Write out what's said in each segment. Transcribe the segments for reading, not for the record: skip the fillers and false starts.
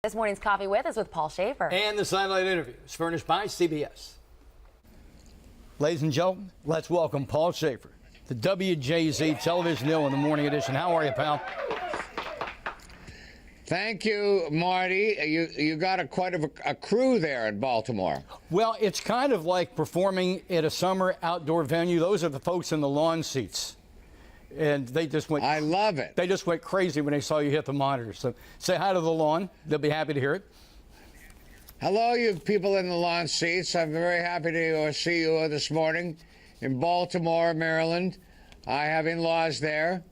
This morning's Coffee With is with Paul Shaffer. And the Sidelight interview is furnished by CBS. Ladies and gentlemen, let's welcome Paul Shaffer, the WJZ Television Hill in the Morning Edition. How are you, pal? Thank you, Marty. You got quite a crew there in Baltimore. Well, it's kind of like performing at a summer outdoor venue. Those are the folks in the lawn seats. And they just went. I love it. They just went crazy when they saw you hit the monitor. So say hi to the lawn. They'll be happy to hear it. Hello, you people in the lawn seats. I'm very happy to see you this morning in Baltimore, Maryland. I have in-laws there.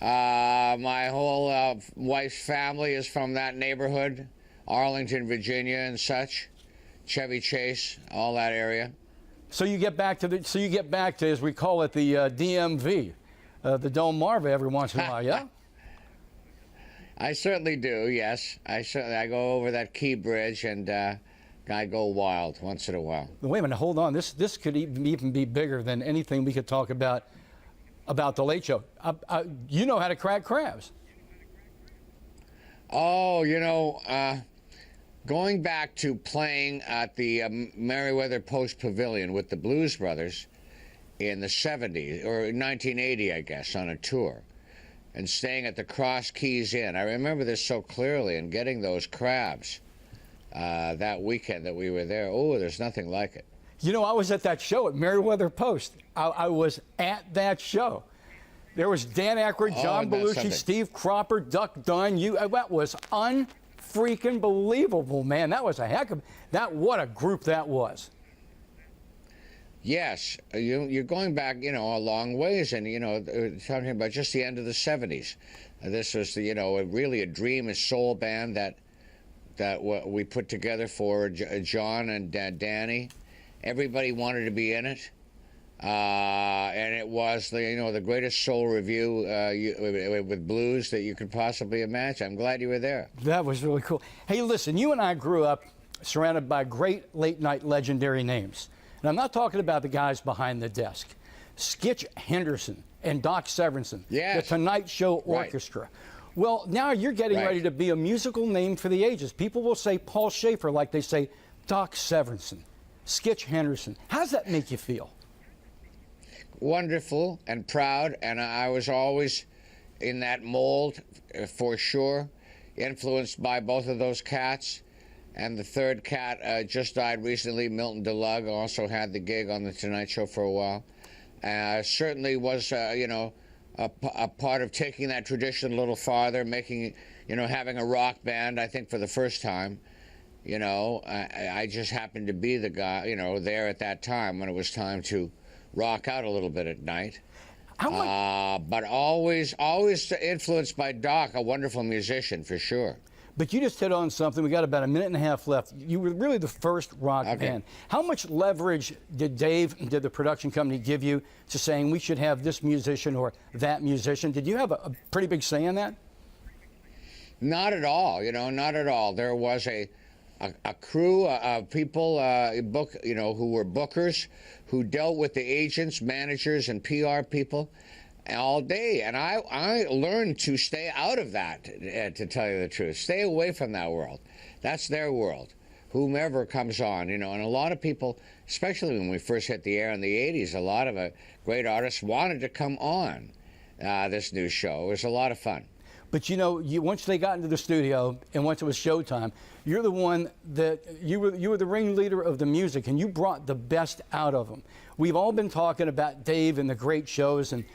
My whole wife's family is from that neighborhood, Arlington, Virginia, and such. Chevy Chase, all that area. So you get back to as we call it, the DMV. The Delmarva every once in a while, yeah? I certainly do, yes. I go over that Key Bridge and I go wild once in a while. Wait a minute, hold on. This could even be bigger than anything we could talk about the Late Show. You know how to crack crabs. Oh, going back to playing at the Merriweather Post Pavilion with the Blues Brothers in the 70s, or 1980, I guess, on a tour, and staying at the Cross Keys Inn. I remember this so clearly, and getting those crabs that weekend that we were there. Oh, there's nothing like it. You know, I was at that show at Merriweather Post. I was at that show. There was Dan Aykroyd, John Belushi, Steve Cropper, Duck Dunn. That was unfreaking believable, man. That was a heck of what a group that was. Yes, you're going back, a long ways, and talking about just the end of the '70s. This was, really a dream, a soul band that we put together for John and Danny. Everybody wanted to be in it, and it was the greatest soul review with blues that you could possibly imagine. I'm glad you were there. That was really cool. Hey, listen, you and I grew up surrounded by great late night legendary names. And I'm not talking about the guys behind the desk. Skitch Henderson and Doc Severinsen, yes. The Tonight Show Orchestra. Right. Well, now you're getting ready to be a musical name for the ages. People will say Paul Shaffer like they say Doc Severinsen, Skitch Henderson. How does that make you feel? Wonderful and proud, and I was always in that mold for sure, influenced by both of those cats. And the third cat just died recently. Milton DeLugg also had the gig on the Tonight Show for a while. Certainly was, a part of taking that tradition a little farther, making, having a rock band, I think, for the first time. I just happened to be the guy, there at that time when it was time to rock out a little bit at night. But always influenced by Doc, a wonderful musician, for sure. But you just hit on something. We got about a minute and a half left. You were really the first rock band. How much leverage did the production company give you to saying we should have this musician or that musician? Did you have a pretty big say in that? Not at all. Not at all. There was a crew of people, who were bookers, who dealt with the agents, managers, and PR people all day, and I learned to stay out of that, to tell you the truth. Stay away from that world. That's their world, whomever comes on, and a lot of people, especially when we first hit the air in the 80s, a lot of great artists wanted to come on this new show. It was a lot of fun. But once they got into the studio and once it was showtime, you're the one that you were the ringleader of the music, and you brought the best out of them. We've all been talking about Dave and the great shows and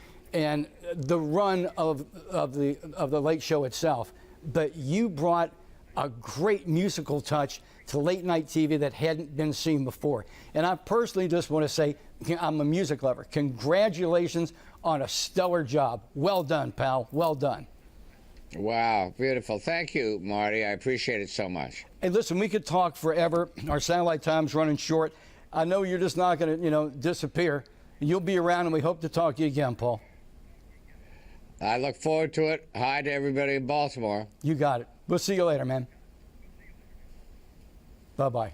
the run of the Late Show itself, but you brought a great musical touch to late night TV that hadn't been seen before. And I personally just want to say, I'm a music lover. Congratulations on a stellar job. Well done, pal. Well done. Wow, beautiful. Thank you, Marty. I appreciate it so much. Hey, listen, we could talk forever. Our satellite time's running short. I know you're just not going to, disappear. You'll be around, and we hope to talk to you again, Paul. I look forward to it. Hi to everybody in Baltimore. You got it. We'll see you later, man. Bye-bye.